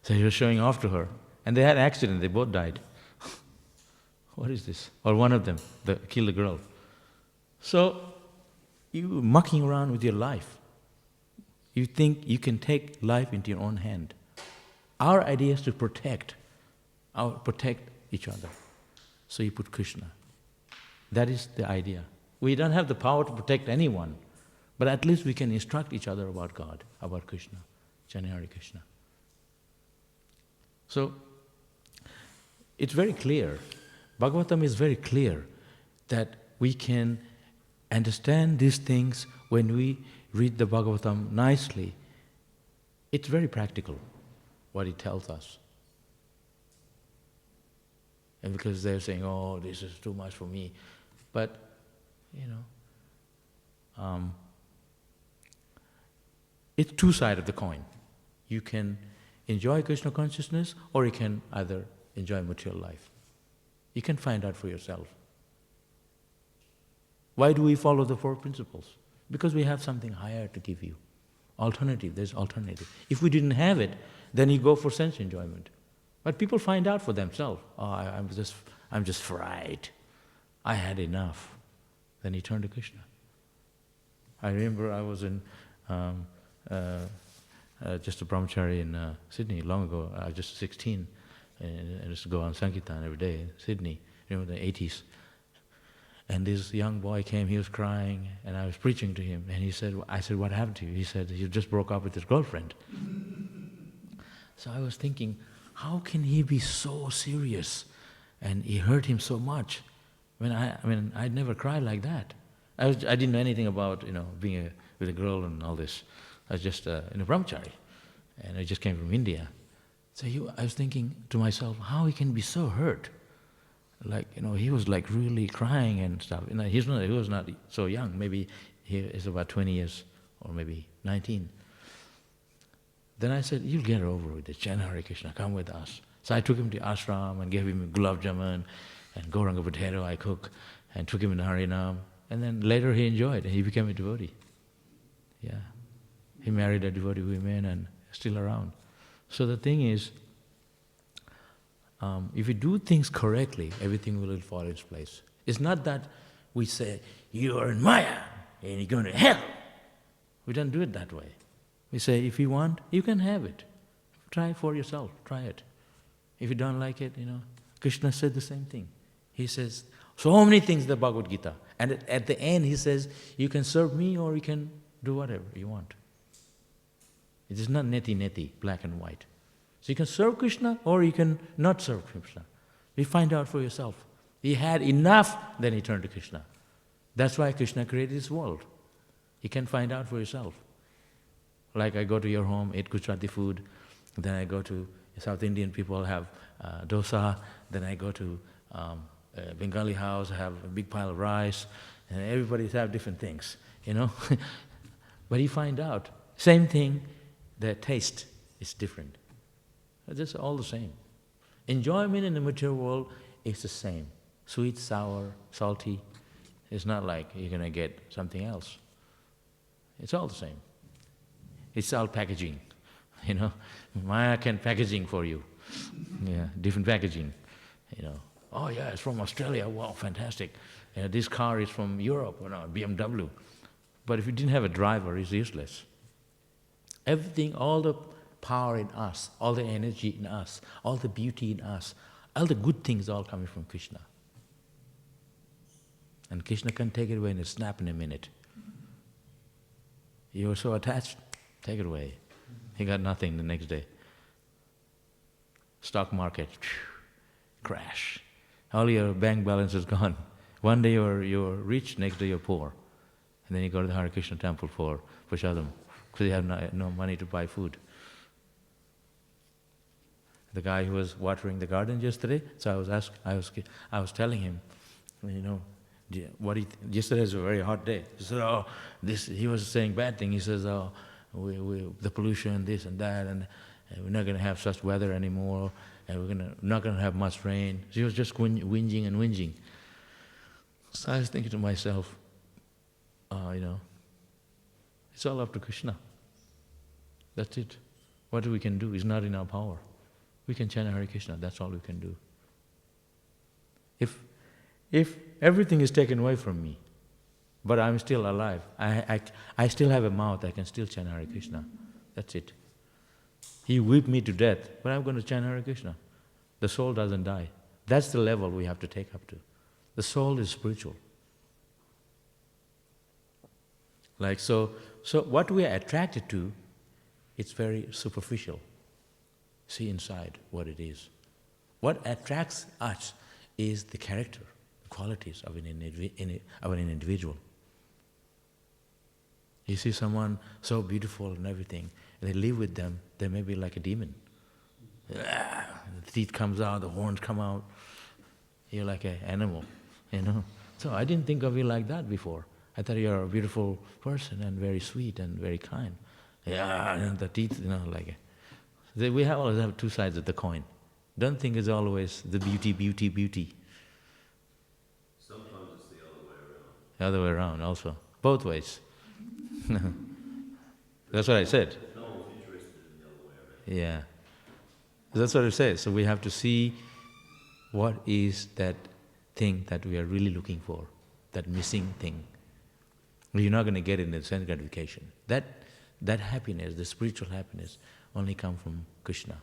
So he was showing off to her. And they had an accident, they both died. What is this? Or one of them killed the girl. So, you mucking around with your life. You think you can take life into your own hand. Our idea is to protect each other. So you put Krishna. That is the idea. We don't have the power to protect anyone, but at least we can instruct each other about God, about Krishna. Jai Hare Krishna. So, it's very clear, Bhagavatam is very clear that we can understand these things when we read the Bhagavatam nicely. It's very practical, what it tells us. And because they're saying, this is too much for me. But, it's two sides of the coin. You can enjoy Krishna consciousness, or you can either enjoy material life. You can find out for yourself. Why do we follow the four principles? Because we have something higher to give you. Alternative, there's alternative. If we didn't have it, then you go for sense enjoyment. But people find out for themselves. I'm just fried. I had enough. Then you turn to Krishna. I remember I was in just a brahmachari in Sydney long ago. I was just 16, and I used to go on Sankirtan every day in Sydney, the 80s. And this young boy came, he was crying, and I was preaching to him, and I said, "What happened to you?" He said, "He just broke up with his girlfriend." So I was thinking, how can he be so serious? And it hurt him so much. I'd never cried like that. I didn't know anything about, being with a girl and all this. I was just in a brahmachari, and I just came from India. So I was thinking to myself, how he can be so hurt? He was like really crying and stuff. He was not so young. Maybe he is about 20 years or maybe 19. Then I said, "You'll get over with it. Jai Hare Krishna, come with us." So I took him to ashram and gave him gulab jamun and goranga potato I cook, and took him in Harinam. And then later he enjoyed and he became a devotee. Yeah. He married a devotee woman and still around. So the thing is, if you do things correctly, everything will fall in its place. It's not that we say, "You are in Maya and you're going to hell." We don't do it that way. We say, if you want, you can have it. Try for yourself. Try it. If you don't like it, Krishna said the same thing. He says so many things in the Bhagavad Gita. And at the end he says, you can serve me or you can do whatever you want. It is not neti, black and white. So you can serve Krishna or you can not serve Krishna. You find out for yourself. He had enough, then he turned to Krishna. That's why Krishna created this world. You can find out for yourself. Like I go to your home, eat Gujarati food, then I go to South Indian people have dosa, then I go to Bengali house, have a big pile of rice, and everybody have different things, But you find out, same thing, the taste is different. It's all the same. Enjoyment in the material world is the same. Sweet, sour, salty. It's not like you're going to get something else. It's all the same. It's all packaging, Maya can packaging for you. Yeah, different packaging, Oh yeah, it's from Australia, wow, fantastic. This car is from Europe, BMW. But if you didn't have a driver, it's useless. Everything, all the power in us, all the energy in us, all the beauty in us, all the good things all coming from Krishna. And Krishna can take it away in a snap in a minute. You were so attached, take it away. He got nothing the next day. Stock market, crash. All your bank balance is gone. One day you're rich, next day you're poor. And then you go to the Hare Krishna temple for prasadam, because you have no money to buy food. The guy who was watering the garden yesterday, so I was telling him, yesterday was a very hot day. He said, he was saying bad thing. He says, the pollution, this and that, and we're not going to have such weather anymore, and we're not going to have much rain. So he was just whinging and whinging. So I was thinking to myself, it's all up to Krishna. That's it. What we can do is not in our power. We can chant Hare Krishna, that's all we can do. If everything is taken away from me, but I'm still alive, I still have a mouth, I can still chant Hare Krishna. That's it. He whipped me to death, but I'm going to chant Hare Krishna. The soul doesn't die. That's the level we have to take up to. The soul is spiritual. So what we are attracted to, it's very superficial. See inside what it is. What attracts us is the character, the qualities of an individual. You see someone so beautiful and everything, and they live with them, they may be like a demon. The teeth comes out, the horns come out. You're like an animal, So I didn't think of you like that before. I thought you're a beautiful person and very sweet and very kind. And the teeth, we always have two sides of the coin. Don't think it's always the beauty. Sometimes it's the other way around. The other way around also. Both ways. That's what I said. No one's interested in the other way around. Yeah. That's what I said. So we have to see what is that thing that we are really looking for, that missing thing. You're not going to get it in the sense gratification. That happiness, the spiritual happiness, only comes from Krishna.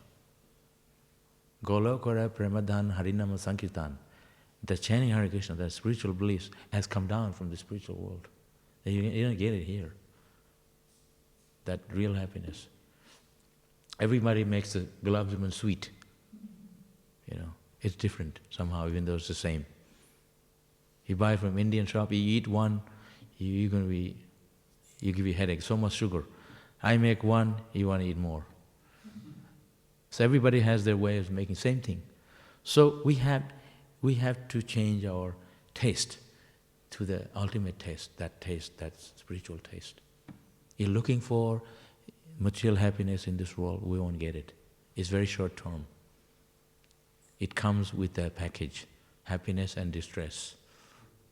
Golokara Premadhan Harinama Sankirtan. The chanting Hare Krishna, that spiritual bliss, has come down from the spiritual world. You don't get it here. That real happiness. Everybody makes the gulab jamun sweet. It's different somehow, even though it's the same. You buy from Indian shop, you eat one, you give you headache, so much sugar. I make one, you want to eat more. So everybody has their way of making same thing. So we have to change our taste to the ultimate taste, that spiritual taste. You're looking for material happiness in this world, we won't get it. It's very short term. It comes with a package, happiness and distress.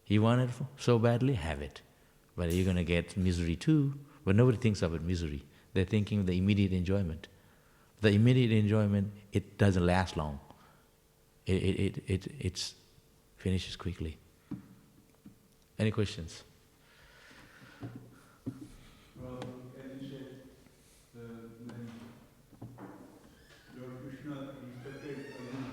You want it so badly, have it. But you're going to get misery too. But nobody thinks about misery. They're thinking of the immediate enjoyment. The immediate enjoyment, it doesn't last long. It finishes quickly. Any questions? Well, as you said, Lord Krishna is separate from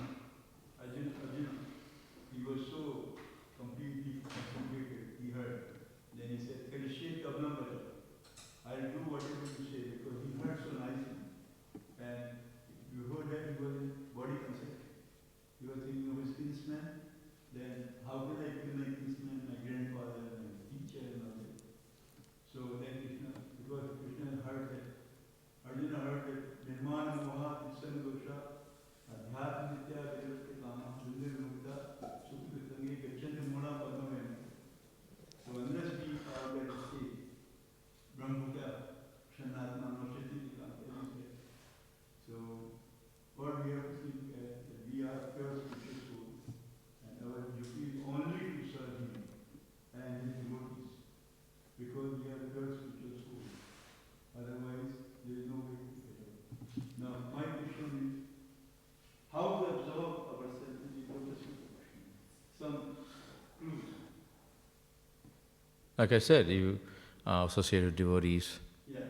Like I said, you associate with devotees, Yeah.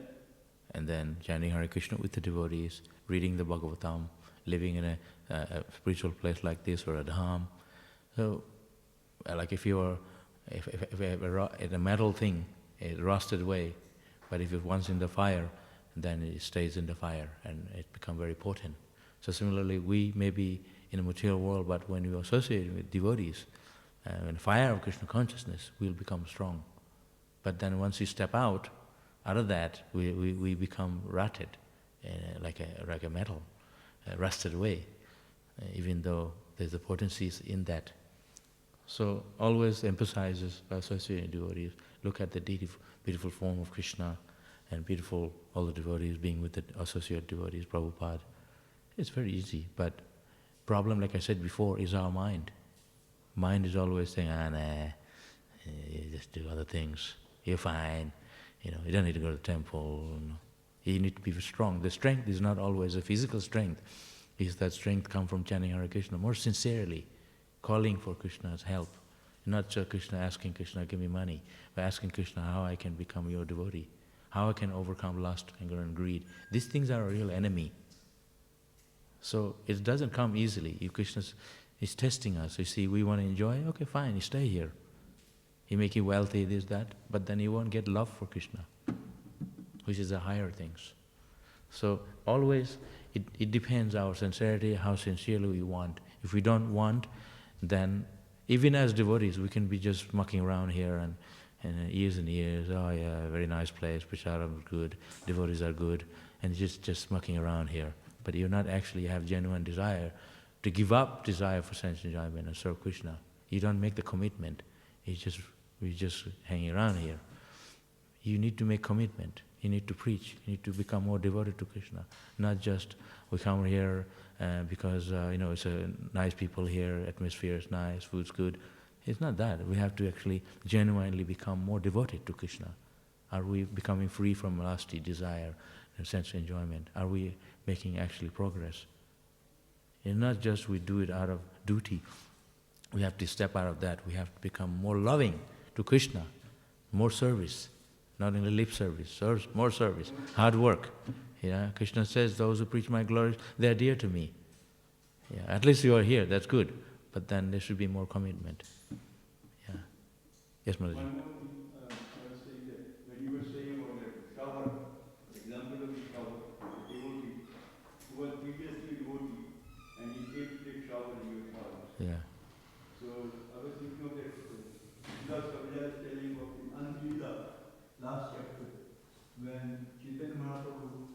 and then chanting Hare Krishna with the devotees, reading the Bhagavatam, living in a spiritual place like this or a dham. So, like if you are, if you have a metal thing, a rusted way, but if it's once in the fire, then it stays in the fire and it becomes very potent. So similarly, we may be in a material world, but when we associate with devotees, in the fire of Krishna consciousness, we'll become strong. But then once we step out of that, we become rotted, like a metal, a rusted way, even though there's the potencies in that. So always emphasizes by associating devotees, look at the beautiful form of Krishna and beautiful, all the devotees being with the associate devotees, Prabhupada. It's very easy, but problem, like I said before, is our mind. Mind is always saying, nah, you just do other things, you're fine, you don't need to go to the temple. You need to be strong. The strength is not always a physical strength. Is that strength come from chanting Hare Krishna more sincerely, calling for Krishna's help. Not just Krishna asking Krishna, give me money, but asking Krishna how I can become your devotee, how I can overcome lust, anger and greed. These things are a real enemy. So it doesn't come easily. If Krishna is testing us, you see, we want to enjoy, okay, fine, you stay here. He make you wealthy, this, that, but then you won't get love for Krishna, which is the higher things. So always, it depends our sincerity, how sincerely we want. If we don't want, then even as devotees, we can be just mucking around here and years and years, oh yeah, very nice place, prasadam is good, devotees are good, and just mucking around here. But you're not actually have genuine desire to give up desire for sense enjoyment and serve Krishna. You don't make the commitment. We're just hanging around here. You need to make commitment. You need to preach. You need to become more devoted to Krishna. Not just we come here because it's a nice people here, atmosphere is nice, food's good. It's not that. We have to actually genuinely become more devoted to Krishna. Are we becoming free from lusty desire and sense enjoyment? Are we making actually progress? It's not just we do it out of duty. We have to step out of that. We have to become more loving to Krishna, more service, not only lip service, more service, hard work. Krishna says, those who preach my glories, they are dear to me. At least you are here, that's good. But then there should be more commitment. Yes, Mataji. One more thing, I was saying that when you were saying about the shower, example of the shower, the devotee, who was previously devotee, and he came to take shower in your shower. Yeah. So I was thinking of that, because Prabhupada is telling of the Anjila, last chapter, when Chaitanya Mahaprabhu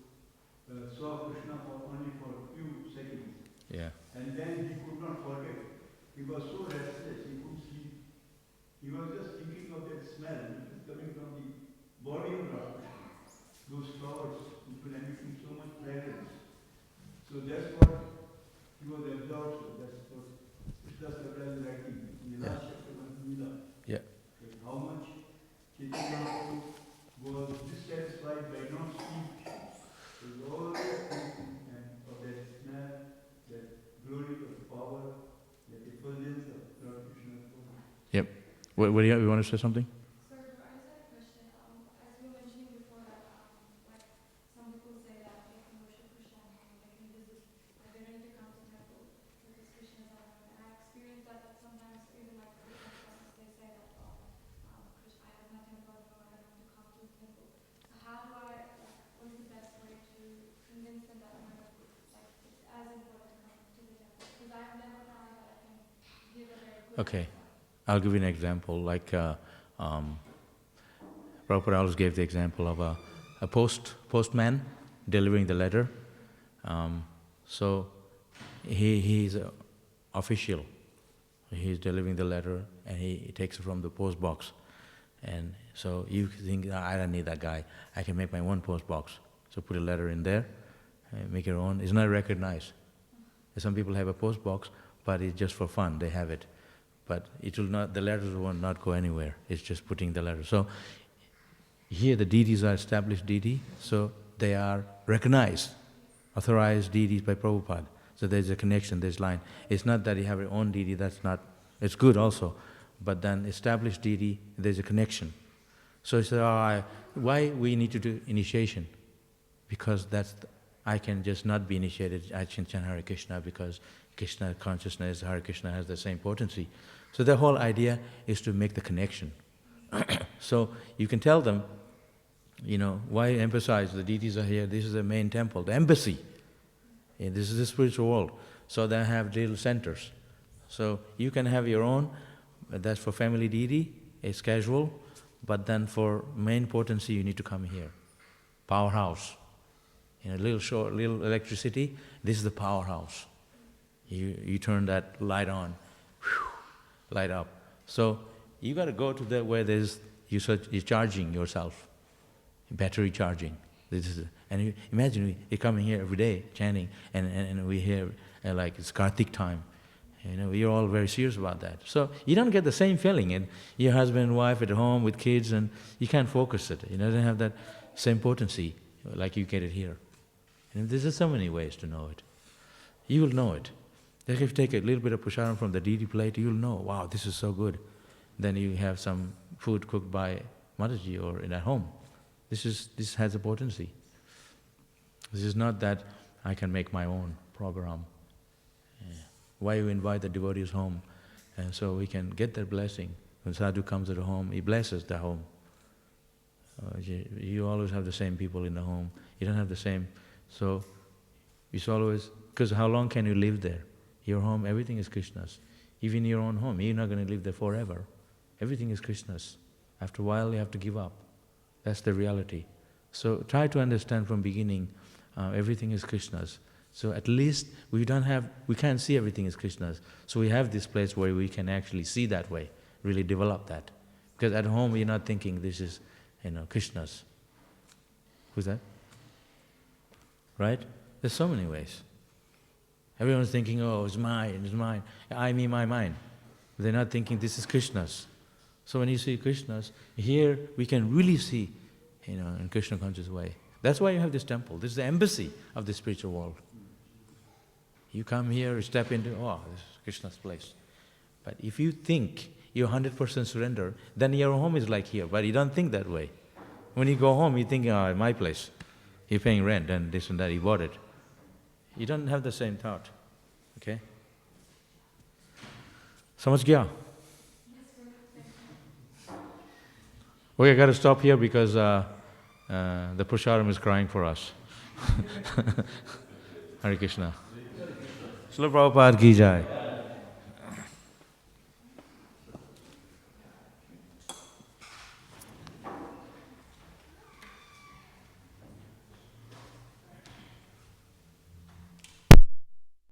saw Krishna only for a few seconds. Yeah. And then he could not forget. He was so restless, he couldn't sleep. He was just thinking of that smell which is coming from the body of Rama. Those flowers which were emitting so much fragrance. So that's what he was absorbed. So that's what Krishna is writing in the last chapter of Nila. Yeah. How much Chaitanya Mahaprabhu was dissatisfied by not sleep. He was always thinking of that smell, that glory of power, that effulgence of Lord Krishna's body. Yep. What do you want to say something? Sir, I just had a question. As you were mentioning before that, like some people say that they can worship Krishna at home, they can visit, like they don't need to come to temple because Krishna is at home. And I experienced that sometimes even like Krishna classes, they say that, Krishna, I have my temple at home, I don't have to come to the temple. So how do I, what is the best way to convince them that it's as important to come to the temple? Because I have never found that I can give a very good Okay. answer. I'll give you an example. Like Prabhupada always gave the example of a postman delivering the letter. So he's an official. He's delivering the letter and he takes it from the post box. And so you think, I don't need that guy. I can make my own post box. So put a letter in there, make your own. It's not recognized. Some people have a post box, but it's just for fun. They have it. But it will not, the letters will not go anywhere. It's just putting the letter. So here the deities are established deity, so they are recognized, authorized deities by Prabhupada. So there's a connection, there's line. It's not that you have your own deity, that's not, it's good also. But then established deity, there's a connection. So he said, why we need to do initiation? Because I can just not be initiated, I can chant Hare Krishna because Krishna consciousness, Hare Krishna has the same potency. So the whole idea is to make the connection. So you can tell them, why emphasize the deities are here, this is the main temple, the embassy. And this is the spiritual world. So they have little centers. So you can have your own, that's for family deity, it's casual, but then for main potency you need to come here. Powerhouse. Little electricity, this is the powerhouse. You turn that light on, light up. So you got to go to where you're charging yourself, battery charging. And imagine you're coming here every day chanting, and we hear like it's Kartik time. We're all very serious about that. So you don't get the same feeling, and your husband and wife at home with kids, and you can't focus it. It doesn't have that same potency like you get it here. And there's so many ways to know it. You will know it. Like if you take a little bit of prasadam from the deity plate, you'll know, wow, this is so good. Then you have some food cooked by Mataji or at home. This has a potency. This is not that I can make my own program. Why you invite the devotees home? And so we can get their blessing. When sadhu comes to the home, he blesses the home. You always have the same people in the home. You don't have the same. So it's always, because how long can you live there? Your home, everything is Krishna's. Even your own home, you're not going to live there forever. Everything is Krishna's. After a while, you have to give up. That's the reality. So try to understand from beginning, everything is Krishna's. So at least we can't see everything is Krishna's. So we have this place where we can actually see that way, really develop that. Because at home, you're not thinking this is, Krishna's. Who's that? Right? There's so many ways. Everyone's thinking, oh, it's mine. I, me, my, mine. They're not thinking this is Krishna's. So when you see Krishna's, here we can really see, in Krishna conscious way. That's why you have this temple. This is the embassy of the spiritual world. You come here, you step into, this is Krishna's place. But if you think you're 100% surrender, then your home is like here. But you don't think that way. When you go home, you think, my place. You're paying rent and this and that, you bought it. You don't have the same thought. Okay? Samajh gaya? Okay, I got to stop here because the prasadam is crying for us. Hare Krishna. Srila Prabhupada ki jai.